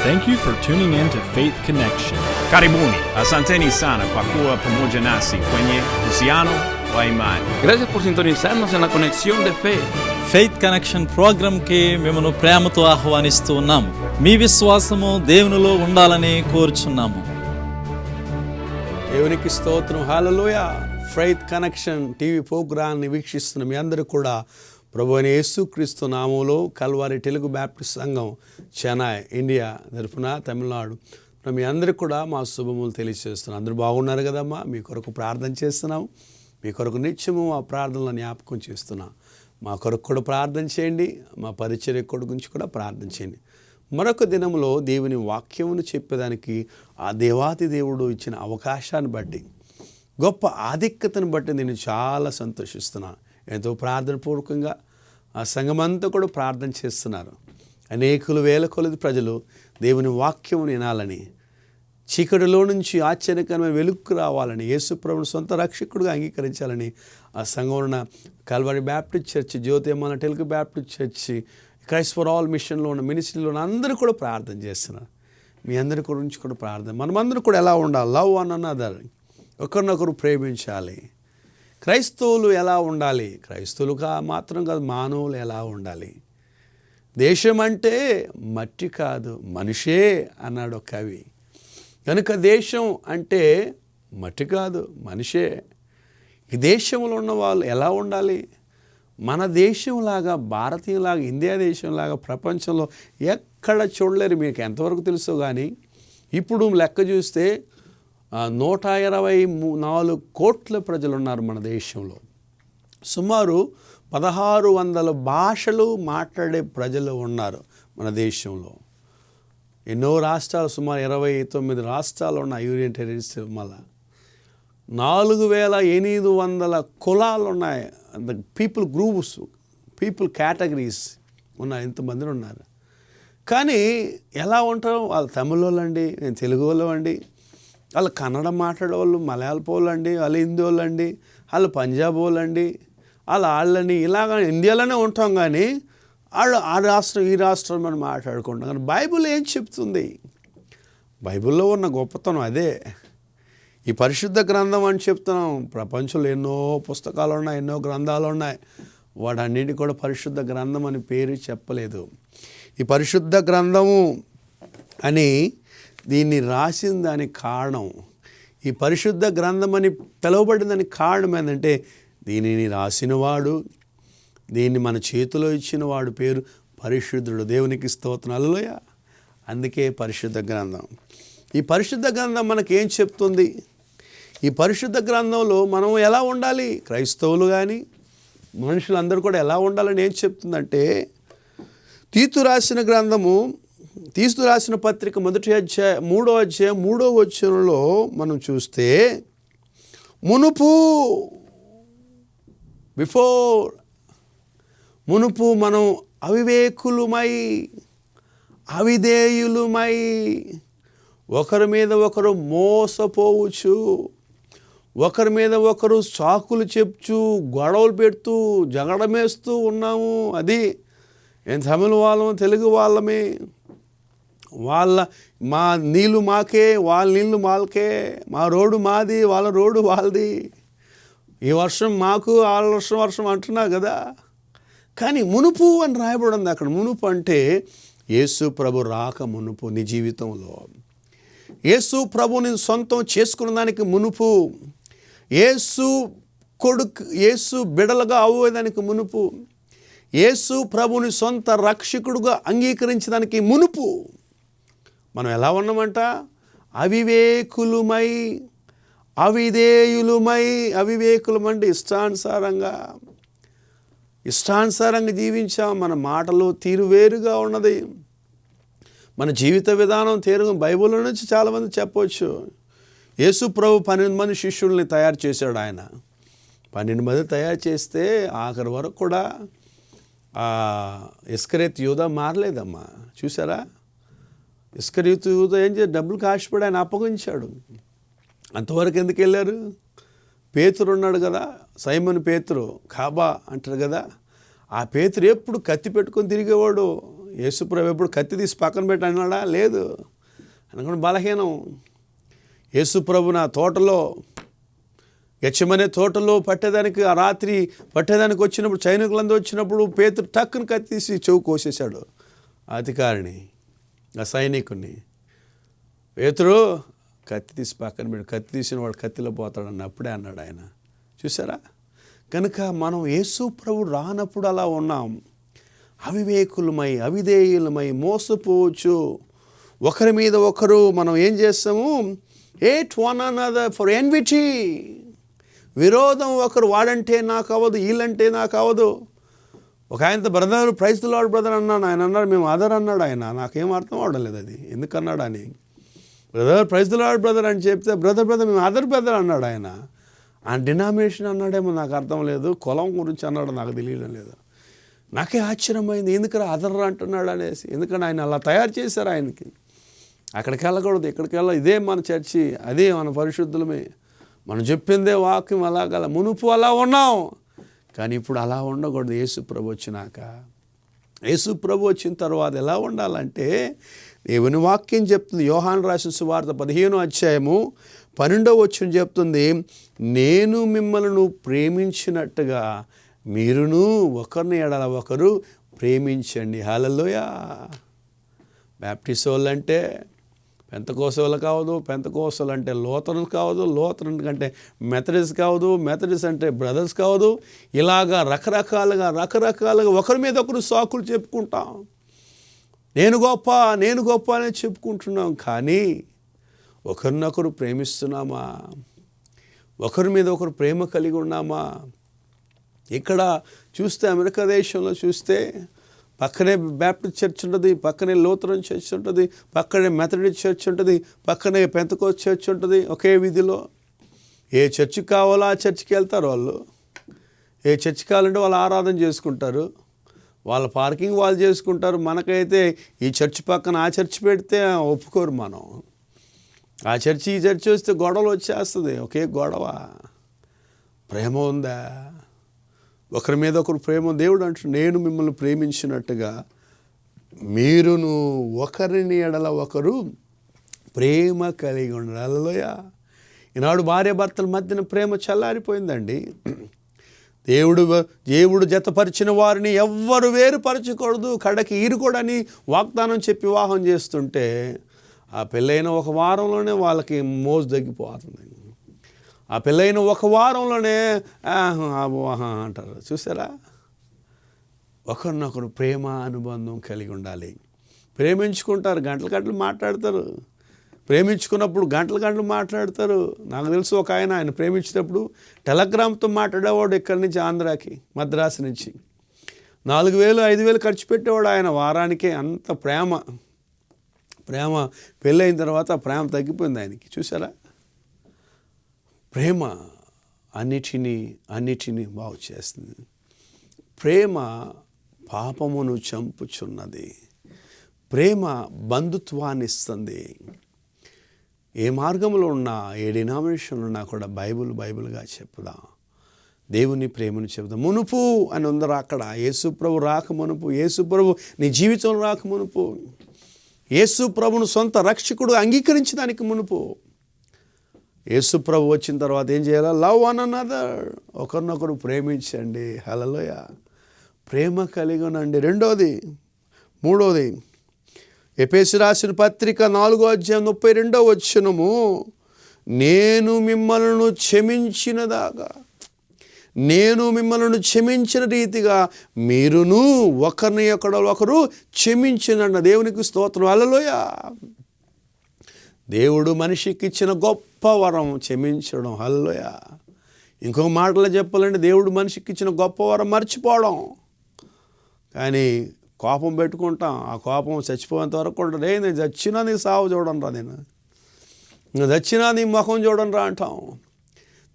Thank you for tuning in to Faith Connection. Karibuni, asanteni sana kwa kuwa pamoja nasi kwenye uhusiano wa imani. Gracias por sintonizarnos en la conexión de fe. Faith connection ప్రోగ్రామ్కి మిమ్మల్ని ప్రేమతో ఆహ్వానిస్తూ ఉన్నాము. మీ విశ్వాసము దేవునిలో ఉండాలని కోరుచున్నాము. దేవునికి స్తోత్రం, హల్లెలూయా. ఫెయిత్ కనెక్షన్ టీవీ ప్రోగ్రాన్ని వీక్షిస్తున్న మీ అందరూ కూడా ప్రభు అయిన యేసుక్రీస్తు నామములో కల్వారి తెలుగు బ్యాప్టిస్ట్ సంఘం చెన్నై ఇండియా తరఫున తమిళనాడు మీ అందరికీ కూడా మా శుభములు తెలియజేస్తున్నాం. అందరూ బాగున్నారు కదమ్మా? మీ కొరకు ప్రార్థన చేస్తున్నాం. మీ కొరకు నిత్యము మా ప్రార్థనలు జ్ఞాపకం చేస్తున్నాం. మా కొరకు కూడా ప్రార్థన చేయండి. మా పరిచర్య కొరకు గురించి కూడా ప్రార్థన చేయండి. మరొక దినంలో దేవుని వాక్యమును చెప్పేదానికి ఆ దేవాతి దేవుడు ఇచ్చిన అవకాశాన్ని బట్టి, గొప్ప ఆధిక్యతను బట్టి నేను చాలా సంతోషిస్తున్నాను. ఎంతో ప్రార్థనపూర్వకంగా ఆ సంఘమంతా కూడా ప్రార్థన చేస్తున్నారు. అనేకులు వేల కొలది ప్రజలు దేవుని వాక్యమును వినాలని, చీకటిలో నుంచి ఆశ్చర్యకరమైన వెలుగుకు రావాలని, యేసుప్రభుని సొంత రక్షకుడిగా అంగీకరించాలని ఆ సంఘంలో ఉన్న Calvary baptist church, Jyothiyamma Telugu baptist church, Christ for all మిషన్లో ఉన్న మినిస్ట్రీలో ఉన్న అందరూ కూడా ప్రార్థన చేస్తున్నారు. మీ అందరి గురించి కూడా ప్రార్థన. మనమందరూ కూడా ఎలా ఉండాలి? లవ్ వన్ అనదర్, ఒకరినొకరు ప్రేమించాలి. క్రైస్తవులు ఎలా ఉండాలి? క్రైస్తవులుగా మాత్రం కాదు, మానవులు ఎలా ఉండాలి? దేశం అంటే మట్టి కాదు మనిషే అన్నాడు ఒక కవి. కనుక దేశం అంటే మట్టి కాదు మనిషే. ఈ దేశంలో ఉన్న వాళ్ళు ఎలా ఉండాలి? మన దేశంలాగా, భారతీయులాగా, ఇండియా దేశంలాగా ప్రపంచంలో ఎక్కడ చూడలేరు. మీకు ఎంతవరకు తెలుసో కానీ ఇప్పుడు లెక్క చూస్తే 124 కోట్ల ప్రజలు ఉన్నారు మన దేశంలో. సుమారు 1600 భాషలు మాట్లాడే ప్రజలు ఉన్నారు మన దేశంలో. ఎన్నో రాష్ట్రాలు, సుమారు 29 రాష్ట్రాలు ఉన్నాయి యూనియన్ టెరిటరీస్. మళ్ళా 4800 కులాలు ఉన్నాయి. పీపుల్ గ్రూప్స్, పీపుల్ కేటగిరీస్ ఉన్నాయి. ఇంతమంది ఉన్నారు. కానీ ఎలా ఉంటారు? వాళ్ళు తమిళ వాళ్ళండి, నేను తెలుగు వాళ్ళండి, వాళ్ళు కన్నడ మాట్లాడే వాళ్ళు మలయాళపు వాళ్ళండి, వాళ్ళు హిందీ వాళ్ళండి, వాళ్ళు పంజాబ్ వాళ్ళండి, వాళ్ళని ఇలాగ ఇండియాలోనే ఉంటాం. కానీ వాళ్ళు ఆ రాష్ట్రం ఈ రాష్ట్రం మనం మాట్లాడుకుంటాం. కానీ బైబిల్ ఏం చెప్తుంది? బైబిల్లో ఉన్న గొప్పతనం అదే. ఈ పరిశుద్ధ గ్రంథం అని చెప్తున్నాం. ప్రపంచంలో ఎన్నో పుస్తకాలు ఉన్నాయి, ఎన్నో గ్రంథాలు ఉన్నాయి. వాటన్నిటి కూడా పరిశుద్ధ గ్రంథం అని పేరు చెప్పలేదు. ఈ పరిశుద్ధ గ్రంథము అని దీన్ని రాసిన దానికి కారణం, ఈ పరిశుద్ధ గ్రంథం అని పిలువబడిన దానికి కారణం ఏంటంటే, దీనిని రాసినవాడు, దీన్ని మన చేతిలో ఇచ్చిన వాడు పేరు పరిశుద్ధుడు. దేవునికి స్తోత్రం, హల్లెలూయా. అందుకే పరిశుద్ధ గ్రంథం. ఈ పరిశుద్ధ గ్రంథం మనకేం చెప్తుంది? ఈ పరిశుద్ధ గ్రంథంలో మనం ఎలా ఉండాలి? క్రైస్తవులు కానీ మనుషులందరూ కూడా ఎలా ఉండాలని ఏం చెప్తుందంటే, తీతు రాసిన పత్రిక 3వ అధ్యాయం 3వ వచనంలో మనం చూస్తే, మునుపు మనం అవివేకులుమై, అవిధేయులుమై, ఒకరి మీద ఒకరు మోసపోవచ్చు, ఒకరి మీద ఒకరు సాకులు చెప్చు, గొడవలు పెడుతూ, జగడమేస్తూ ఉన్నాము. అది తమిళ వాళ్ళం, తెలుగు వాళ్ళమే, మా నీళ్ళు మాకే, వాళ్ళ నీళ్ళు మాకే, మా రోడ్డు మాది, వాళ్ళ రోడ్డు వాళ్ళది, ఈ వర్షం మాకు, వాళ్ళ వర్షం అంటున్నా కదా. కానీ మునుపు అని రాయబడి ఉంది అక్కడ. మునుపు అంటే యేసు ప్రభు రాక మునుపు, నీ జీవితంలో యేసు ప్రభుని సొంతం చేసుకున్న దానికి మునుపు, యేసు బిడలుగా అవ్వేదానికి మునుపు, యేసు ప్రభుని సొంత రక్షకుడుగా అంగీకరించడానికి మునుపు మనం ఎలా ఉన్నామంట? అవివేకులుమై, అవిధేయులుమై. అవివేకులమంటే ఇష్టానుసారంగా జీవించాం. మన మాటలు తీరు వేరుగా ఉన్నది, మన జీవిత విధానం తీరు. బైబిల్ నుంచి చాలామంది చెప్పవచ్చు. యేసు ప్రభు 12 మంది శిష్యుల్ని తయారు చేశాడు. ఆయన 12 మంది తయారు చేస్తే ఆఖరి వరకు కూడా ఇస్కరియోతు యూదా మారలేదమ్మా. చూసారా? ఇస్కరియోతు యూదా ఏం చేసి డబ్బులు కాశపడి ఆయన అప్పగించాడు. అంతవరకు ఎందుకు వెళ్ళారు? పేతురు ఉన్నాడు కదా, సైమన్ పేతురు, కాబా అంటారు కదా. ఆ పేతురు ఎప్పుడు కత్తి పెట్టుకొని తిరిగేవాడు. యేసుప్రభు ఎప్పుడు కత్తి తీసి పక్కన పెట్టి అన్నాడా? లేదు. అనుకుని బలహీనం. యేసుప్రభు నా తోటలో, గెత్సేమనే తోటలో పట్టేదానికి, ఆ రాత్రి పట్టేదానికి వచ్చినప్పుడు, సైనికులందరూ వచ్చినప్పుడు పేతురు టక్కుని కత్తి తీసి చెవు కోసేశాడు అధికారిని, ఆ సైనికుని. పేతురు కత్తి తీసి పక్కన పెట్టి, కత్తి తీసిన వాడు కత్తిలో పోతాడని అప్పుడే అన్నాడు ఆయన. చూసారా? కనుక మనం యేసు ప్రభు రానప్పుడు అలా ఉన్నాం. అవివేకులమై, అవిధేయులమై, మోసపోవచ్చు. ఒకరి మీద ఒకరు మనం ఏం చేస్తాము? Hate one another for envy. విరోధం. ఒకరు వాడంటే నాకు అవ్వదు, వీళ్ళంటే నాకు అవ్వదు. ఒక ఆయనతో brother praise the lord brother అన్నాను. ఆయన అన్నాడు మేము అదర్ అన్నాడు ఆయన. నాకేం అర్థం అవడం లేదు అది ఎందుకన్నాడు అని. Brother praise the lord brother అని చెప్తే బ్రదర్ మేము అదర్ బ్రదర్ అన్నాడు ఆయన. ఆ డినామినేషన్ అన్నాడేమో నాకు అర్థం లేదు, కులం గురించి అన్నాడు నాకు తెలియడం లేదు. నాకే ఆశ్చర్యమైంది ఎందుకరా అదర్ అంటున్నాడు అనేసి. ఎందుకంటే ఆయన అలా తయారు చేశారు ఆయనకి. అక్కడికి వెళ్ళకూడదు, ఇక్కడికి వెళ్ళ, ఇదే మన చర్చి, అదే మన పరిశుద్ధులమే, మనం చెప్పిందే వాక్యం. అలాగల మునుపు అలా ఉన్నాం, కానీ ఇప్పుడు అలా ఉండకూడదు. యేసుప్రభు వచ్చినాక, యేసుప్రభు వచ్చిన తర్వాత ఎలా ఉండాలంటే దేవుని వాక్యం చెప్తుంది. యోహాను రాసిన సువార్త 15వ అధ్యాయము 12వ వచనం చెప్తుంది, నేను మిమ్మల్ని ప్రేమించినట్టుగా మీరును ఒకరిని ఎడల ఒకరు ప్రేమించండి. హల్లెలూయా. బ్యాప్టిస్ట్ వాళ్ళు అంటే పెంతకోస్తలు కావదు, పెంతకోస్తలు అంటే లోతరన్ కావదు, లోతరన్ కంటే మెథడిస్ట్ కావదు, మెథడిస్ట్ అంటే బ్రదర్స్ కావదు. ఇలాగా రకరకాలుగా ఒకరి మీద ఒకరు సాకులు చెప్పుకుంటాం. నేను గొప్ప అని చెప్పుకుంటున్నాం. కానీ ఒకరినొకరు ప్రేమిస్తున్నామా? ఒకరి మీద ఒకరు ప్రేమ కలిగి ఉన్నామా? ఇక్కడ చూస్తే అమెరికా దేశంలో చూస్తే పక్కనే బ్యాప్టిస్ట్ చర్చ్ ఉంటుంది, పక్కనే లూథరన్ చర్చ్ ఉంటుంది, పక్కనే మెథడిస్ట్ చర్చ్ ఉంటుంది, పక్కనే పెంతకోస్తు చర్చ్ ఉంటుంది. ఒకే వీధిలో ఏ చర్చికి కావాలో ఆ చర్చికి వెళ్తారు వాళ్ళు. ఏ చర్చికి కావాలంటే వాళ్ళు ఆరాధన చేసుకుంటారు, వాళ్ళ పార్కింగ్ వాళ్ళు చేసుకుంటారు. మనకైతే ఈ చర్చ్ పక్కన ఆ చర్చ్ పెడితే ఒప్పుకోరు. మనం ఆ చర్చి ఈ చర్చి వస్తే గొడవలు వచ్చేస్తుంది. ఒకే గొడవ. ప్రేమ ఉందా? ఒకరి మీద ఒకరు ప్రేమ. దేవుడు అంటున్నాడు, నేను మిమ్మల్ని ప్రేమించినట్టుగా మీరును ఒకరిని ఎడల ఒకరు ప్రేమ కలిగి ఉండాలి. హల్లెలూయా. ఈనాడు భార్య భర్తల మధ్యన ప్రేమ చల్లారిపోయిందండి. దేవుడు జతపరిచిన వారిని ఎవ్వరు వేరుపరచకూడదు, కడకి ఈరుకోడని వాగ్దానం చెప్పి వివాహం చేస్తుంటే ఆ పెళ్ళైన ఒక వారంలోనే వాళ్ళకి మోజు తగ్గిపోతుంది. ఆ పెళ్ళైన ఒక వారంలోనే అంటారు. చూసారా? ఒకరినొకరు ప్రేమ అనుబంధం కలిగి ఉండాలి. ప్రేమించుకుంటారు, గంటలు మాట్లాడతారు. ప్రేమించుకున్నప్పుడు గంటలు మాట్లాడతారు. నాకు తెలుసు ఒక ఆయన ప్రేమించేటప్పుడు టెలిగ్రామ్తో మాట్లాడేవాడు. ఇక్కడి నుంచి ఆంధ్రాకి, మద్రాసు నుంచి 4,000-5,000 ఖర్చు పెట్టేవాడు ఆయన వారానికే. అంత ప్రేమ పెళ్ళైన తర్వాత ప్రేమ తగ్గిపోయింది ఆయనకి. చూసారా? ప్రేమ అన్నిటినీ బాగు చేస్తుంది. ప్రేమ పాపమును చంపుచున్నది. ప్రేమ బంధుత్వాన్ని ఇస్తుంది. ఏ మార్గంలో ఉన్నా, ఏ డినామినేషన్లో ఉన్నా కూడా బైబిల్గా చెప్పుదాం. దేవుని ప్రేమను చెబుదాం. మునుపు అని ఉందరా అక్కడ. యేసుప్రభు రాక మునుపు, యేసుప్రభు నీ జీవితం రాక మునుపు, యేసుప్రభును సొంత రక్షకుడు అంగీకరించడానికి మునుపు, యేసుప్రభు వచ్చిన తర్వాత ఏం చేయాలి? Love one another. ఒకరినొకరు ప్రేమించండి. హల్లెలూయా. ప్రేమ కలిగి ఉండండి. మూడోది ఎఫెసీ రాసిన పత్రిక 4వ అధ్యాయం 32వ వచనము, నేను మిమ్మల్ని క్షమించిన రీతిగా మీరును ఒకరిని ఒకరు క్షమించినన్న. దేవునికి స్తోత్రం. హల్లెలూయా. దేవుడు మనిషికి ఇచ్చిన గొప్ప వరం క్షమించడం. హల్లెలూయా. ఇంకొక మాటలో చెప్పాలంటే దేవుడు మనిషికి ఇచ్చిన గొప్ప వరం మర్చిపోవడం. కానీ కోపం పెట్టుకుంటాం. ఆ కోపం చచ్చిపోయేంత వరకు ఉంటుంది. నేను చచ్చినా నీ సావు చూడను రా, నేను చచ్చినా నీ ముఖం చూడను రా అంటాం.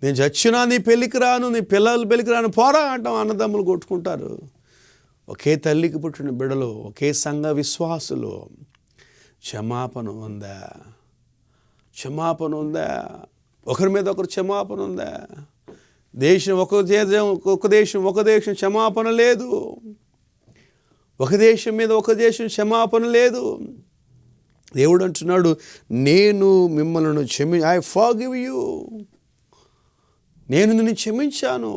నేను చచ్చినా నీ పెళ్ళికి రాను, నీ పిల్లల పెళ్ళికి రాను, పోరా అంటాం. అన్నదమ్ములు కొట్టుకుంటారు. ఒకే తల్లికి పుట్టిన బిడ్డలు, ఒకే సంఘ విశ్వాసులు. క్షమాపణ ఉందా? ఒకరి మీద ఒకరు క్షమాపణ ఉందా? ఒక దేశం క్షమాపణ లేదు. ఒక దేశం మీద ఒక దేశం క్షమాపణ లేదు. దేవుడు అంటున్నాడు, నేను మిమ్మల్ని ఐ ఫర్గివ్ యూ, నేను నిన్ను క్షమించాను.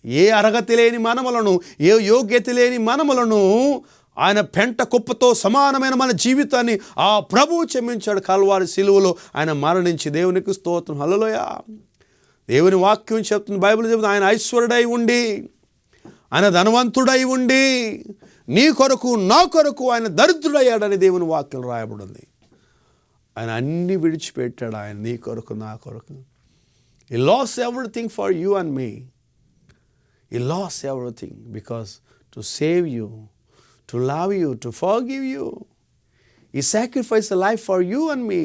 ఏ అర్హత లేని మనములను, ఏ యోగ్యత లేని మనములను ఆయన పెంట కుప్పతో సమానమైన మన జీవితాన్ని ఆ ప్రభువు క్షమించాడు. కల్వారి సిలువలో ఆయన మరణించి. దేవునికి స్తోత్రం. హల్లెలూయా. దేవుని వాక్యం చెప్తుంది, బైబిల్ చెప్తుంది, ఆయన ఐశ్వర్యుడై ఉండి, ఆయన ధనవంతుడై ఉండి, నీ కొరకు నా కొరకు ఆయన దరిద్రుడయ్యాడని దేవుని వాక్యం రాయబడింది. ఆయన అన్నీ విడిచిపెట్టాడు ఆయన నీ కొరకు నా కొరకు. He lost everything for you and me. He lost everything because to save you, to love you, to forgive you. He sacrificed a life for you and me.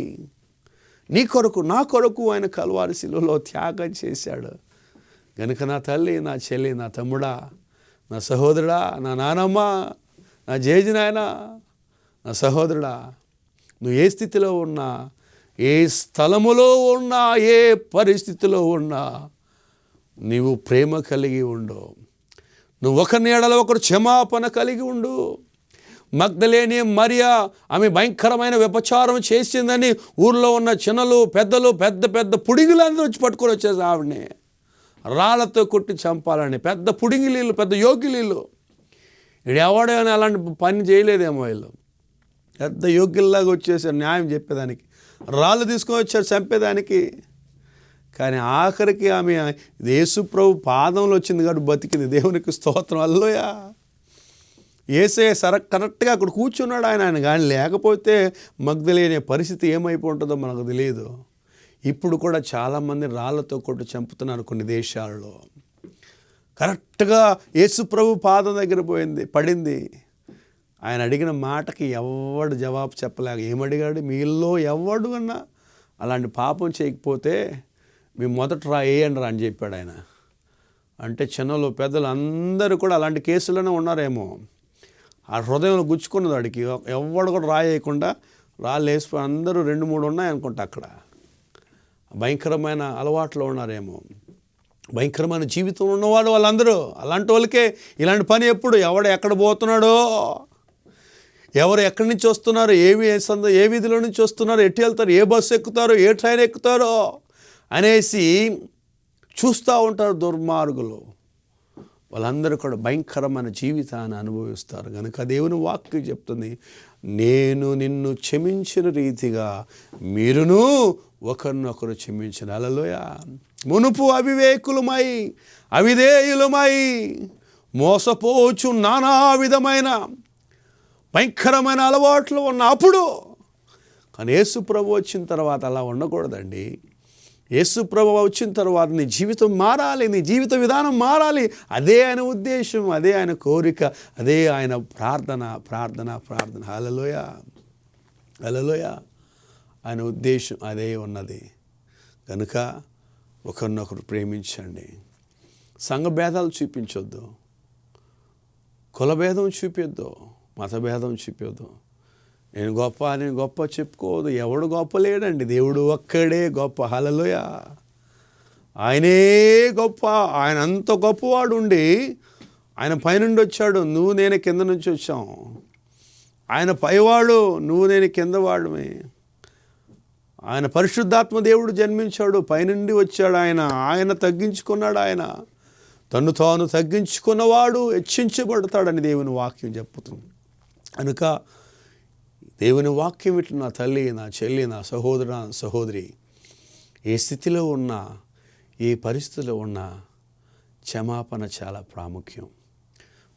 నీ కొరకు నా కొరకు ఆయన కల్వారి శిలువలో త్యాగం చేశాడు. గనుక నా తల్లి, నా చెల్లి, నా తమ్ముడా, నా సహోదరుడా, నా నానమ్మ, నా జేజినాయన, నా సహోదరుడా, నువ్వు ఏ స్థితిలో ఉన్నా, ఏ స్థలములో ఉన్నా, ఏ పరిస్థితిలో ఉన్నా, నీవు ప్రేమ కలిగి ఉండు. నువ్వు ఒకరి నీడలో ఒకరు క్షమాపణ కలిగి ఉండు. మగ్దలేని మరియా, ఆమె భయంకరమైన వ్యభిచారం చేసిందని ఊర్లో ఉన్న చిన్నలు పెద్దలు పెద్ద పెద్ద పుడిగులందరూ వచ్చి పట్టుకొని వచ్చేసి ఆవిడని రాళ్ళతో కొట్టి చంపాలని. పెద్ద పుడింగిలీళ్ళు, పెద్ద యోగ్యులీళ్ళు. ఇక్కడ ఎవడైనా అలాంటి పని చేయలేదేమో వీళ్ళు. పెద్ద యోగ్యుల్లాగా వచ్చేసారు న్యాయం చెప్పేదానికి, రాళ్ళు తీసుకొని వచ్చారు చంపేదానికి. కానీ ఆఖరికి ఆమె యేసు ప్రభు పాదంలో వచ్చింది కాబట్టి బతికింది. దేవునికి స్తోత్రం. హల్లెలూయా. యేసే కరెక్ట్గా అక్కడ కూర్చున్నాడు ఆయన కానీ లేకపోతే మగ్దలేని పరిస్థితి ఏమైపోతుందో మనకు తెలియదు. ఇప్పుడు కూడా చాలామంది రాళ్ళతో కొట్టి చంపుతున్నారు కొన్ని దేశాల్లో. కరెక్ట్గా యేసు ప్రభు పాదం దగ్గర పడింది. ఆయన అడిగిన మాటకి ఎవడు జవాబు చెప్పలేక ఏమడిగాడు, మీలో ఎవడు అన్నా అలాంటి పాపం చేయకపోతే మీ మొదట వేయండి రా అని చెప్పాడు ఆయన. అంటే చిన్నలు పెద్దలు అందరూ కూడా అలాంటి కేసులోనే ఉన్నారేమో. ఆ హృదయంలో గుచ్చుకున్నది వాడికి. ఎవడు కూడా రాయకుండా రాళ్ళు వేసిపోయి అందరూ 2-3 ఉన్నాయనుకుంటా అక్కడ. భయంకరమైన అలవాట్లో ఉన్నారేమో, భయంకరమైన జీవితం ఉన్నవాడు వాళ్ళందరూ. అలాంటి వాళ్ళకే ఇలాంటి పని ఎప్పుడు, ఎవడు ఎక్కడ పోతున్నాడో, ఎవరు ఎక్కడి నుంచి వస్తున్నారు, ఏ వీధిలో నుంచి వస్తున్నారు, ఎటు వెళ్తారు, ఏ బస్సు ఎక్కుతారో, ఏ ట్రైన్ ఎక్కుతారో అనేసి చూస్తూ ఉంటారు దుర్మార్గులు. వాళ్ళందరూ కూడా భయంకరమైన జీవితాన్ని అనుభవిస్తారు. కనుక దేవుని వాక్యం చెప్తుంది, నేను నిన్ను క్షమించిన రీతిగా మీరును ఒకరినొకరు క్షమించిన. హల్లెలూయా. మునుపు అవివేకులమై, అవిధేయులమై, మోసపోవచ్చు నానా విధమైన భయంకరమైన అలవాట్లు ఉన్న అప్పుడు. కానీ యేసు ప్రభు వచ్చిన తర్వాత అలా ఉండకూడదండి. యేసు ప్రభు వచ్చిన తర్వాత నీ జీవితం మారాలి, నీ జీవిత విధానం మారాలి. అదే ఆయన ఉద్దేశం, అదే ఆయన కోరిక, అదే ఆయన ప్రార్థన. హల్లెలూయా. హల్లెలూయా. ఆయన ఉద్దేశం అదే ఉన్నది. కనుక ఒకరినొకరు ప్రేమించండి. సంఘ భేదాలు చూపించొద్దు, కులభేదం చూపించొద్దు, మతభేదం చూపించొద్దు. నేను గొప్ప చెప్పుకోవద్దు. ఎవడు గొప్ప లేడండి, దేవుడు ఒక్కడే గొప్ప. హల్లెలూయా. ఆయనే గొప్ప. ఆయన అంత గొప్పవాడు ఉండి ఆయన పైనుండి వచ్చాడు, నువ్వు నేను కింద నుంచి వచ్చాం. ఆయన పైవాడు, నువ్వు నేను కింద వాడమే. ఆయన పరిశుద్ధాత్మ దేవుడు జన్మించాడు, పైనుండి వచ్చాడు. ఆయన తగ్గించుకున్నాడు. ఆయన తను తాను తగ్గించుకున్నవాడు హెచ్చించబడతాడని దేవుని వాక్యం చెప్పుతుంది. కనుక దేవుని వాక్యం ఇట్లా నా తల్లి, నా చెల్లి, నా సహోదరి ఏ స్థితిలో ఉన్నా, ఏ పరిస్థితిలో ఉన్నా క్షమాపణ చాలా ప్రాముఖ్యం.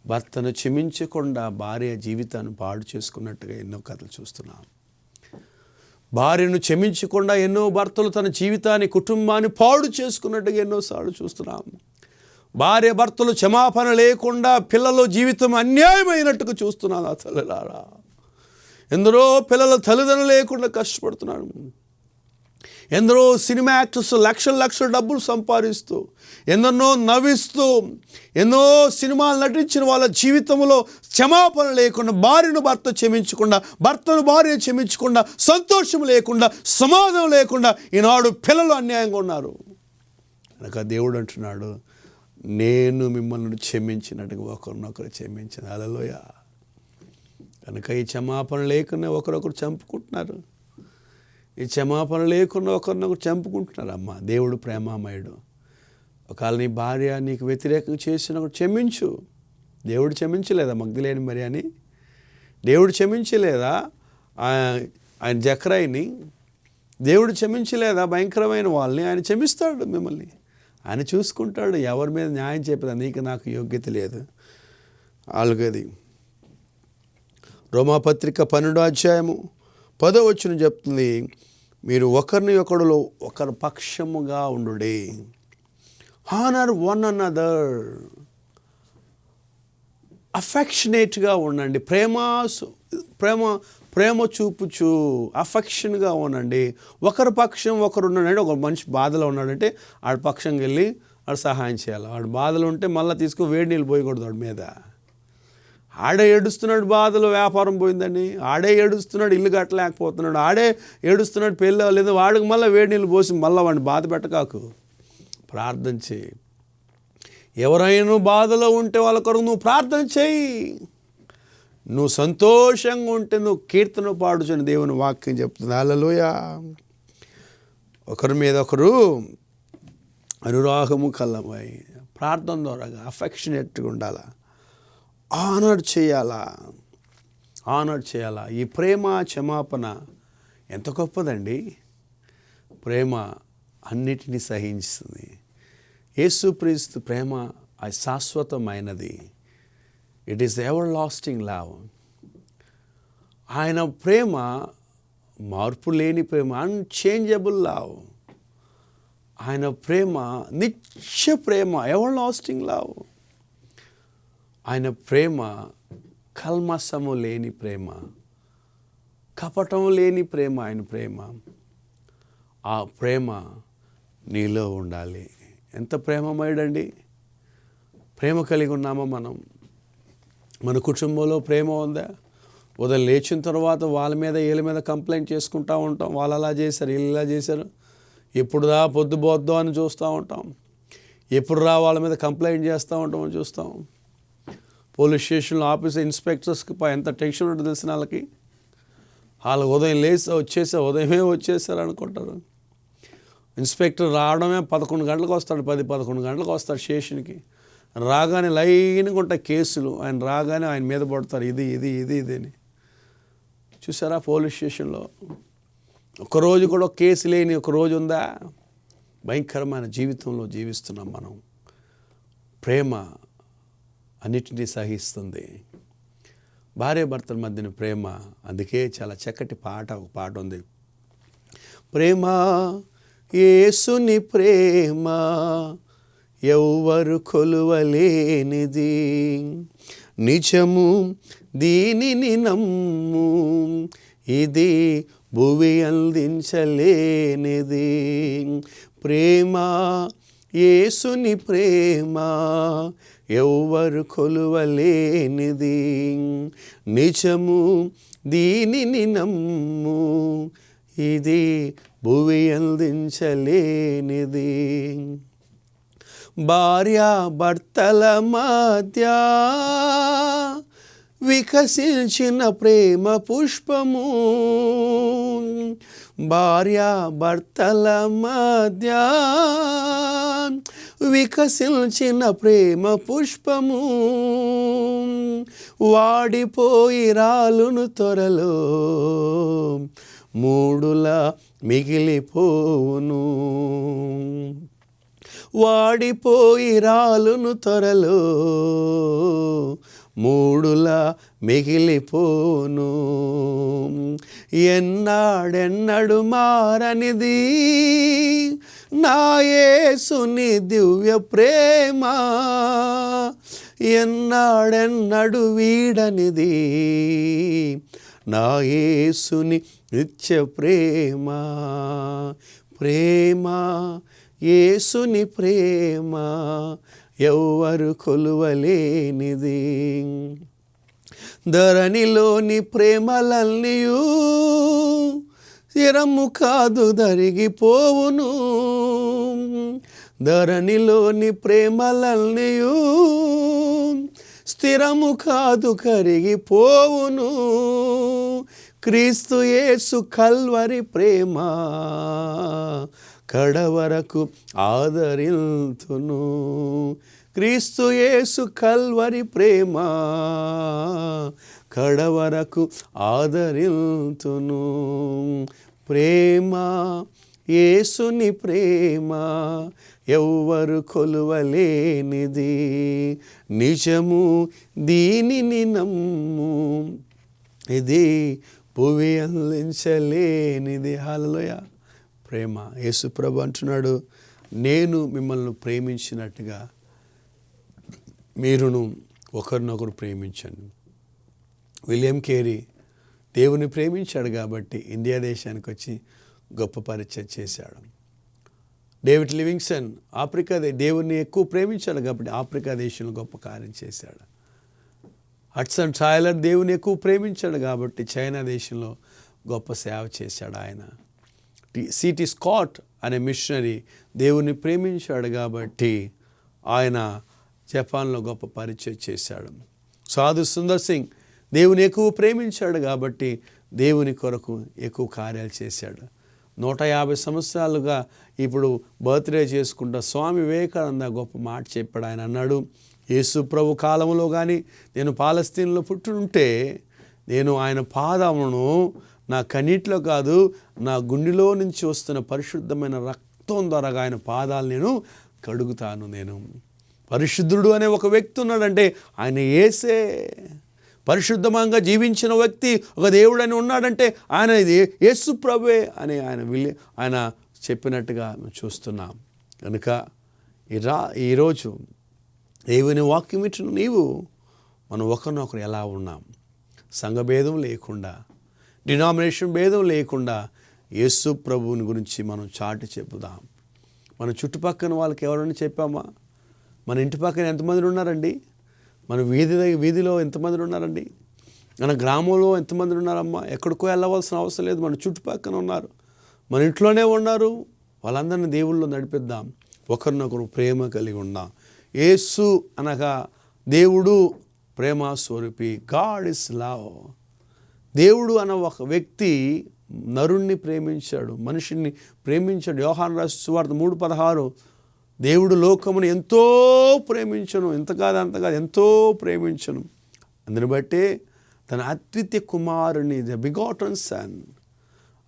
భర్తను క్షమించకుండా భార్య జీవితాన్ని పాడు చేసుకున్నట్టుగా ఎన్నో కథలు చూస్తున్నాం. భార్యను క్షమించకుండా ఎన్నో భర్తలు తన జీవితాన్ని, కుటుంబాన్ని పాడు చేసుకున్నట్టుగా ఎన్నోసార్లు చూస్తున్నాం. భార్య భర్తలు క్షమాపణ లేకుండా పిల్లల జీవితం అన్యాయమైనట్టుగా చూస్తున్నాను. ఆ తల్లులారా, ఎందరో పిల్లల తల్లిదండ్రులు లేకుండా కష్టపడుతున్నాడు. ఎందరో సినిమా యాక్టర్స్ లక్షల డబ్బులు సంపాదిస్తూ, ఎందరినో నవ్విస్తూ, ఎన్నో సినిమాలు నటించిన వాళ్ళ జీవితంలో క్షమాపణ లేకుండా, భార్యను భర్త క్షమించకుండా, భర్తను భార్య క్షమించకుండా, సంతోషం లేకుండా, సమాధానం లేకుండా ఈనాడు పిల్లలు అన్యాయంగా ఉన్నారు. కనుక దేవుడు అంటున్నాడు, నేను మిమ్మల్ని క్షమించినట్టుగా ఒకరినొకరు క్షమించిన. హల్లెలూయా. కనుక ఈ క్షమాపణ లేకుండా ఒకరొకరు చంపుకుంటున్నారు. ఈ క్షమాపణ లేకుండా ఒకరినొకరు చంపుకుంటున్నారు. అమ్మ, దేవుడు ప్రేమామయుడు. ఒకవేళ నీ భార్య నీకు వ్యతిరేకంగా చేసినప్పుడు క్షమించు. దేవుడు క్షమించలేదా మగ్దలేని మరియని? దేవుడు క్షమించలేదా ఆయన జక్రాయిని? దేవుడు క్షమించలేదా భయంకరమైన వాళ్ళని? ఆయన క్షమిస్తాడు మిమ్మల్ని, ఆయన చూసుకుంటాడు. ఎవరి మీద న్యాయం చెప్పేదా? నీకు నాకు యోగ్యత లేదు. అలాగది రోమాపత్రిక 12వ అధ్యాయము 10వ వచనం చెప్తుంది, మీరు ఒకరిని ఒకరు పక్షముగా ఉండుడి. Honour one another. అఫెక్షనేట్గా ఉండండి. ప్రేమ చూపుచు అఫెక్షన్గా ఉండండి. ఒకరి పక్షం ఒకరు ఉన్నాడంటే, ఒక మనిషి బాధలో ఉన్నాడంటే ఆడ పక్షంకి వెళ్ళి ఆడు సహాయం చేయాలి. వాడు బాధలు ఉంటే మళ్ళీ తీసుకుని వేడి నీళ్ళు పోయకూడదు వాడి మీద. ఆడే ఏడుస్తున్నాడు, బాధలో వ్యాపారం పోయిందని. ఆడే ఏడుస్తున్నాడు, ఇల్లు కట్టలేకపోతున్నాడు. ఆడే ఏడుస్తున్నాడు, పెళ్ళి లేదు. వాడికి మళ్ళీ వేడి నీళ్ళు పోసి మళ్ళీ వాడిని బాధ పెట్టకాకు. ప్రార్థన చేయి. ఎవరైనా బాధలో ఉంటే వాళ్ళ కొరకు నువ్వు ప్రార్థన చేయి. నువ్వు సంతోషంగా ఉంటే నువ్వు కీర్తన పాడుచని దేవుని వాక్యం చెప్తుంది. హల్లెలూయా. ఒకరి మీద ఒకరు అనురాగము కలమై ప్రార్థన ద్వారా అఫెక్షనేట్గా ఉండాలా, ఆనర్ చేయాలా. ఈ ప్రేమ క్షమాపణ ఎంత గొప్పదండి. ప్రేమ అన్నిటినీ సహించుతుంది. యేసుక్రీస్తు ప్రేమ శాశ్వతమైనది. It is ever lasting love. ఆయన ప్రేమ మార్పు లేని ప్రేమ, అన్చేంజబుల్ లవ్. ఆయన ప్రేమ నిత్య ప్రేమ, ఎవర్ లాస్టింగ్ లవ్. ఆయన ప్రేమ కల్మసము లేని ప్రేమ, కపటం లేని ప్రేమ. ఆయన ప్రేమ, ఆ ప్రేమ నీలో ఉండాలి. ఎంత ప్రేమమయుడండి. ప్రేమ కలిగి ఉన్నామా మనం? మన కుటుంబంలో ప్రేమ ఉందా? ఉదయం లేచిన తర్వాత వాళ్ళ మీద వీళ్ళ మీద కంప్లైంట్ చేసుకుంటూ ఉంటాం. వాళ్ళు అలా చేశారు, వీళ్ళు ఇలా చేశారు. ఎప్పుడుదా పొద్దుపోద్దో అని చూస్తూ ఉంటాం. ఎప్పుడు రా వాళ్ళ మీద కంప్లైంట్ చేస్తూ ఉంటామని చూస్తాం. పోలీస్ స్టేషన్లో ఆఫీసర్ ఇన్స్పెక్టర్స్కి ఎంత టెన్షన్ ఉంటుంది తెలిసిన వాళ్ళకి. వాళ్ళు ఉదయం ఉదయమే వచ్చేసారు అనుకుంటారు. ఇన్స్పెక్టర్ రావడమే 11 గంటలకు వస్తాడు, 10-11 గంటలకు వస్తాడు స్టేషన్కి. రాగానే లైన్గా ఉంటాయి కేసులు. ఆయన రాగానే ఆయన మీద పడతారు, ఇది అని. చూసారా పోలీస్ స్టేషన్లో ఒకరోజు కూడా కేసు లేని ఒక రోజు ఉందా? భయంకరమైన జీవితంలో జీవిస్తున్నాం మనం. ప్రేమ అన్నిటినీ సహిస్తుంది. భార్యాభర్తల మధ్యన ప్రేమ. అందుకే చాలా చక్కటి ఒక పాట ఉంది. ప్రేమ యేసుని ప్రేమ ఎవ్వరు కొలువలేనిది, నిజము దీనిని నమ్ము, ఇది భువి అందించలేనిది. ప్రేమ యేసుని ప్రేమ ఎవ్వరు కొలువలేనిది, నిజము దీనిని నమ్ము, ఇది భువి అందించలేనిది. భార్యాభర్తల మధ్య వికసించిన ప్రేమ పుష్పము, భార్యాభర్తల మధ్య వికసించిన ప్రేమ పుష్పము, వాడిపోయి రాలును త్వరలో, మూడులా మిగిలిపోవును. వాడిపోయి రాలును త్వరలో, మూడులా మిగిలిపోను. ఎన్నాడెన్నడు మారనిది నా యేసుని దివ్య ప్రేమ, ఎన్నాడెన్నడు వీడనిది నా యేసుని నిత్య ప్రేమ. ప్రేమ యేసుని ప్రేమ ఎవ్వరు కొలువలేనిది. ధరణిలోని ప్రేమలన్నీయు స్థిరము కాదు దరిగిపోవును, ధరణిలోని ప్రేమలన్నీయు స్థిరము కాదు కరిగిపోవును, క్రీస్తు యేసు కల్వరి ప్రేమ కడవరకు ఆదరింతును. క్రీస్తు యేసు కల్వరి ప్రేమ కడవరకు ఆదరింతును. ప్రేమ యేసుని ప్రేమ ఎవ్వరు కొలువలేనిది, నిజము దీనిని నమ్ము, ఇది భువి అందించలేనిది. హల్లెలూయా. ప్రేమ యేసు ప్రభు అంటున్నాడు, నేను మిమ్మల్ని ప్రేమించినట్టుగా మీరును ఒకరినొకరు ప్రేమించండి. విలియం కేరీ దేవుని ప్రేమించాడు కాబట్టి ఇండియా దేశానికి వచ్చి గొప్ప పరిచయం చేశాడు. డేవిడ్ లివింగ్స్టన్ ఆఫ్రికా దేవుని ఎక్కువ ప్రేమించాడు కాబట్టి ఆఫ్రికా దేశంలో గొప్ప కార్యం చేశాడు. హడ్సన్ టైలర్ దేవుని ఎక్కువ ప్రేమించాడు కాబట్టి చైనా దేశంలో గొప్ప సేవ చేశాడు. ఆయన సిటీ స్కాట్ అనే మిషనరీ దేవుని ప్రేమించాడు కాబట్టి ఆయన జపాన్లో గొప్ప పరిచయం చేశాడు. సాధు సుందర్ సింగ్ దేవుని ఎక్కువ ప్రేమించాడు కాబట్టి దేవుని కొరకు ఎక్కువ కార్యాలు చేశాడు. 150 సంవత్సరాలుగా ఇప్పుడు బర్త్డే చేసుకుంటా స్వామి వివేకానంద గొప్ప మాట చెప్పాడు. ఆయన అన్నాడు, యేసు ప్రభు కాలంలో కానీ నేను పాలస్తీన్లో పుట్టుంటే నేను ఆయన పాదమును నా కన్నీటిలో కాదు నా గుండెలో నుంచి వస్తున్న పరిశుద్ధమైన రక్తం ద్వారా ఆయన పాదాలు నేను కడుగుతాను. నేను పరిశుద్ధుడు అనే ఒక వ్యక్తి ఉన్నాడంటే ఆయన యేసే. పరిశుద్ధంగా జీవించిన వ్యక్తి ఒక దేవుడని ఉన్నాడంటే ఆయన యేసు ప్రభువే అని ఆయన చెప్పినట్టుగా చూస్తున్నాం. కనుక ఈరోజు దేవుని వాక్యం ఇచ్చిన నీవు మనం ఒకరినొకరు ఎలా ఉన్నాం, సంఘభేదం లేకుండా, డినామినేషన్ భేదం లేకుండా యేసు ప్రభువుని గురించి మనం చాటి చెప్పుదాం. మన చుట్టుపక్కల వాళ్ళకి ఎవరైనా చెప్పామా? మన ఇంటి పక్కన ఎంతమంది ఉన్నారండి? మన వీధిలో ఎంతమంది ఉన్నారండి? మన గ్రామంలో ఎంతమంది ఉన్నారమ్మా? ఎక్కడికో వెళ్ళవలసిన అవసరం లేదు, మన చుట్టుపక్కన ఉన్నారు, మన ఇంట్లోనే ఉన్నారు. వాళ్ళందరినీ దేవుళ్ళు నడిపిద్దాం. ఒకరినొకరు ప్రేమ కలిగి ఉందాం. యేసు అనగా దేవుడు ప్రేమ స్వరూపి. God is love. దేవుడు అన్న ఒక వ్యక్తి నరుణ్ణి ప్రేమించాడు, మనిషిని ప్రేమించాడు. యోహాను రాసిన సువార్త 3:16 దేవుడు లోకమును ఎంతో ప్రేమించను, ఎంత కాదు అంత కాదు, ఎంతో ప్రేమించను. అందుని బట్టే తన అద్వితీయ కుమారుని, ద బిగాటన్ సన్,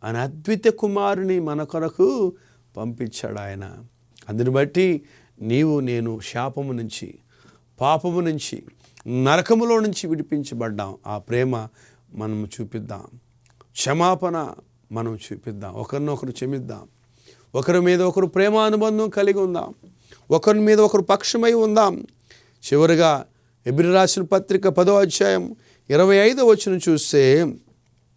ఆయన అద్వితీయ కుమారుని మన కొరకు పంపించాడు ఆయన. అందుని బట్టి నీవు నేను శాపము నుంచి, పాపము నుంచి, నరకములో నుంచి విడిపించబడ్డాం. ఆ ప్రేమ మనం చూపిద్దాం, క్షమాపణ మనం చూపిద్దాం, ఒకరినొకరు క్షమిద్దాం, ఒకరి మీద ఒకరు ప్రేమానుబంధం కలిగి ఉందాం, ఒకరి మీద ఒకరు పక్షమై ఉందాం. చివరిగా ఎబ్రీ రాసిన పత్రిక 10వ అధ్యాయం 25వ వచనం చూస్తే,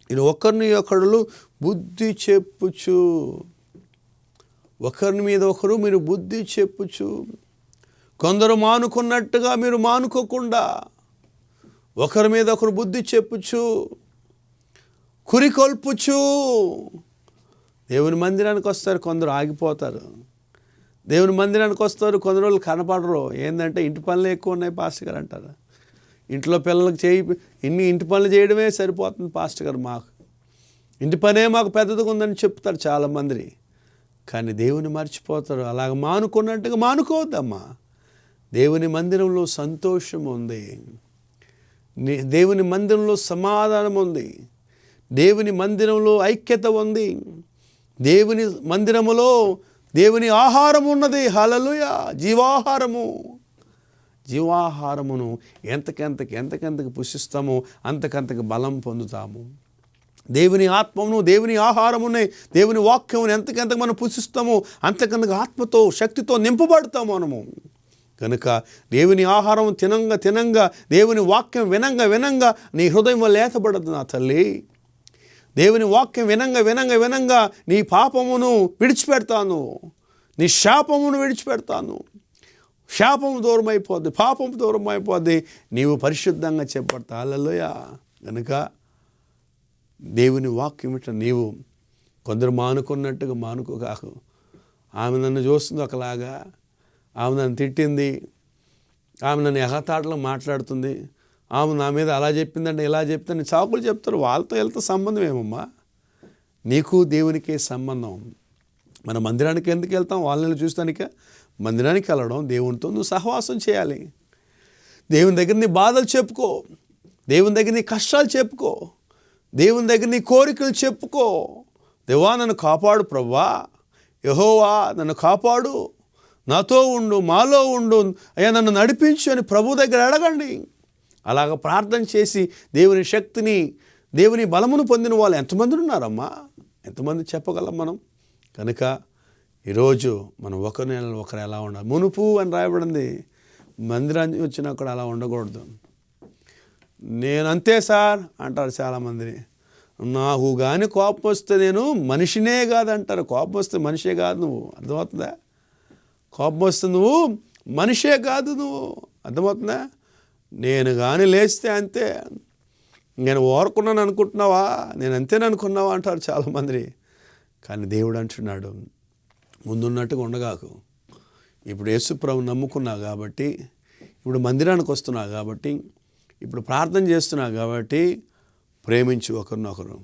నేను ఒకరిని ఒకరు బుద్ధి చెప్పుచు, ఒకరిని మీద ఒకరు మీరు బుద్ధి చెప్పుచు, కొందరు మానుకున్నట్టుగా మీరు మానుకోకుండా ఒకరి మీద ఒకరు బుద్ధి చెప్పుచు, కురికొల్పుచు. దేవుని మందిరానికి వస్తారు, కొందరు ఆగిపోతారు. దేవుని మందిరానికి వస్తారు, కొందరు వాళ్ళు కనపడరు. ఏంటంటే ఇంటి పనులు ఎక్కువ ఉన్నాయి పాస్టర్ గారు అంటారు. ఇంట్లో పిల్లలకు ఇంటి పనులు చేయడమే సరిపోతుంది పాస్టర్ గారు, మాకు ఇంటి పనే మాకు పెద్దదిగా ఉందని చెప్తారు చాలామంది. కానీ దేవుని మర్చిపోతారు. అలాగ మానుకున్నట్టుగా మానుకోవద్దమ్మా. దేవుని మందిరంలో సంతోషం ఉంది, దేవుని మందిరంలో సమాధానం ఉంది, దేవుని మందిరంలో ఐక్యత ఉంది, దేవుని మందిరములో దేవుని ఆహారం ఉన్నది. హల్లెలూయా. జీవాహారమును ఎంతకెంతకు పుషిస్తామో అంతకంతకు బలం పొందుతాము. దేవుని ఆత్మను, దేవుని ఆహారమునే, దేవుని వాక్యమును ఎంతకెంతకు మనం పుషిస్తామో అంతకంతకు ఆత్మతో, శక్తితో నింపబడతాము మనము. కనుక దేవుని ఆహారం తినంగా దేవుని వాక్యం వినంగా నీ హృదయం లేతబడదు నా తల్లి. దేవుని వాక్యం వినంగా నీ పాపమును విడిచిపెడతాను, నీ శాపమును విడిచిపెడతాను. శాపము దూరం అయిపోద్ది, పాపము దూరం అయిపోద్ది, నీవు పరిశుద్ధంగా చెప్పబడతా. హల్లెలూయా. కనుక దేవుని వాక్యం ఇట్లా నీవు కొందరు మానుకున్నట్టుగా మానుకోకాకు. ఆమె నన్ను చూస్తుంది ఒకలాగా, ఆమె నన్ను తిట్టింది, ఆమె నన్ను ఎగతాటలో మాట్లాడుతుంది, ఆమె నా మీద అలా చెప్పిందంటే ఇలా చెప్తాను చాకులు చెప్తారు. వాళ్ళతో వెళ్తే సంబంధం ఏమమ్మా? నీకు దేవునికే సంబంధం. మన మందిరానికి ఎందుకు వెళ్తాం? వాళ్ళని చూస్తానిక మందిరానికి వెళ్ళడం, దేవునితో నువ్వు సహవాసం చేయాలి. దేవుని దగ్గర నీ బాధలు చెప్పుకో, దేవుని దగ్గర నీ కష్టాలు చెప్పుకో, దేవుని దగ్గర నీ కోరికలు చెప్పుకో. దేవా నన్ను కాపాడు ప్రభువా, యెహోవా నన్ను కాపాడు, నాతో ఉండు, మాలో ఉండు, అయ్యా నన్ను నడిపించు అని ప్రభు దగ్గర అడగండి. అలాగ ప్రార్థన చేసి దేవుని శక్తిని, దేవుని బలమును పొందిన వాళ్ళు ఎంతమంది ఉన్నారమ్మా? ఎంతమంది చెప్పగలం మనం? కనుక ఈరోజు మనం ఒకరి నెలలో ఒకరు ఎలా ఉండాలి. మునుపు అని రాయబడింది, మందిరానికి వచ్చినప్పుడు అలా ఉండకూడదు. నేను అంతే సార్ అంటారు చాలామంది. నాకు కానీ కోపం వస్తే నేను మనిషినే కాదంటారు. కోపం వస్తే మనిషే కాదు నువ్వు, అర్థమవుతుందా? కోపం వస్తే నువ్వు మనిషే కాదు నువ్వు, అర్థమవుతుందా? నేను కానీ లేస్తే అంతే, నేను ఓరుకున్నాను అనుకుంటున్నావా, నేను అంతేని అనుకున్నావా అంటారు చాలామంది. కానీ దేవుడు అంటున్నాడు, ముందున్నట్టుగా ఉండగాకు. ఇప్పుడు యేసుప్రభుని నమ్ముకున్నావు కాబట్టి, ఇప్పుడు మందిరానికి వస్తున్నావు కాబట్టి, ఇప్పుడు ప్రార్థన చేస్తున్నావు కాబట్టి ప్రేమించు ఒకరినొకరు,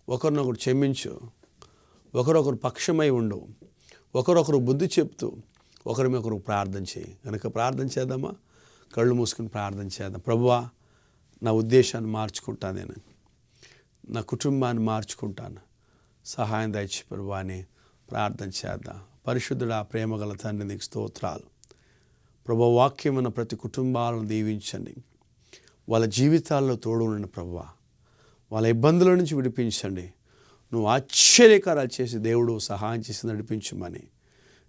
ఒకరినొకరు క్షమించు, ఒకరొకరు పక్షమై ఉండు, ఒకరొకరు బుద్ధి చెప్తూ ఒకరికొకరు ప్రార్థన చేయి. కనుక ప్రార్థన చేద్దామా? కళ్ళు మూసుకుని ప్రార్థన చేద్దాం. ప్రభువా, నా ఉద్దేశాన్ని మార్చుకుంటాను, నేను నా కుటుంబాన్ని మార్చుకుంటాను, సహాయం దయచి ప్రభువా అని ప్రార్థన చేద్దాం. పరిశుద్ధుడా, ప్రేమగల తండ్రి, నీకు స్తోత్రాలు. ప్రభువా, వాక్యమైన ప్రతి కుటుంబాలను దీవించండి, వాళ్ళ జీవితాల్లో తోడు ఉండండి ప్రభువా, వాళ్ళ ఇబ్బందుల నుంచి విడిపించండి. నువ్వు ఆశ్చర్యకారాలు చేసి దేవుడు సహాయం చేసి నడిపించమని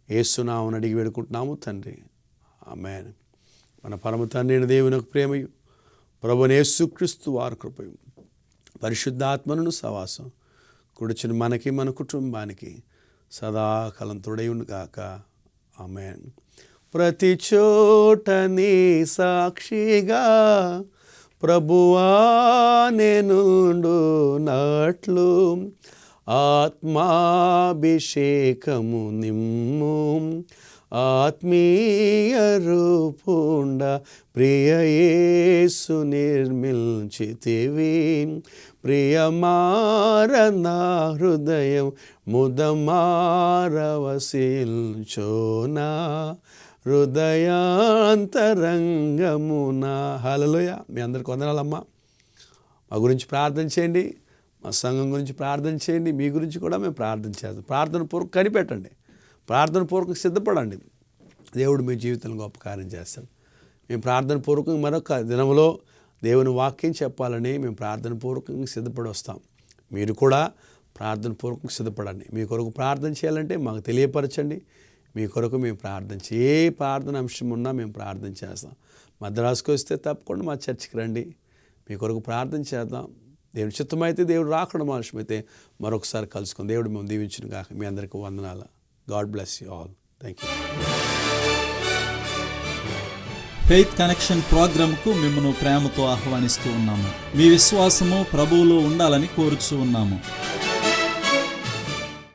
యేసునామమున అడిగి వేడుకుంటున్నాము తండ్రి, ఆమేన్. మన పరమ తండ్రి దేవుని ప్రేమయు ప్రభువైన యేసుక్రీస్తు వారి కృపయు పరిశుద్ధాత్మను సహవాసం కూర్చుని మనకి మన కుటుంబానికి సదాకాలం తోడైయును గాక, ఆమేన్. ప్రతి చోట నీ సాక్షిగా ప్రభువా నేనుండునట్లు ఆత్మాభిషేకము నిమ్ము, ఆత్మీయ రూపుండ ప్రియ యేసు నిర్మిల్చితివి. ప్రియమారనా హృదయం ముదమారవసిల్చోనా హృదయాంతరంగమున. హల్లెలూయా. మీ అందరికి వందనాలమ్మా. మా గురించి ప్రార్థన చేయండి, మా సంఘం గురించి ప్రార్థన చేయండి, మీ గురించి కూడా మేము ప్రార్థన చేద్దాం. ప్రార్థన పూర్వకం కనిపెట్టండి, ప్రార్థన పూర్వకం సిద్ధపడండి. దేవుడు మీ జీవితంలో గొప్ప కార్యం చేస్తాడు. మేము ప్రార్థన పూర్వకంగా మరొక దినంలో దేవుని వాక్యం చెప్పాలని మేము ప్రార్థన పూర్వకంగా సిద్ధపడి వస్తాం. మీరు కూడా ప్రార్థన పూర్వకంగా సిద్ధపడండి. మీ కొరకు ప్రార్థన చేయాలంటే మాకు తెలియపరచండి. మీ కొరకు మేము ప్రార్థన ఏ ప్రార్థన అంశం ఉన్నా మేము ప్రార్థన చేస్తాం. మద్రాసుకు వస్తే తప్పకుండా మా చర్చికి రండి, మీ కొరకు ప్రార్థన చేద్దాం. దేవుని చిత్తమైతే, దేవుడు రాకుండా మనుషమైతే మరొకసారి కలుసుకొని దేవుడు మేము దీవించును గాక. మీ అందరికీ వందనాలు. God bless you all. Thank you. Faith connection ప్రోగ్రాంకు మిమ్మల్ని ప్రేమతో ఆహ్వానిస్తూ ఉన్నాము. మీ విశ్వాసము ప్రభువులో ఉండాలని కోరుచూ ఉన్నాము.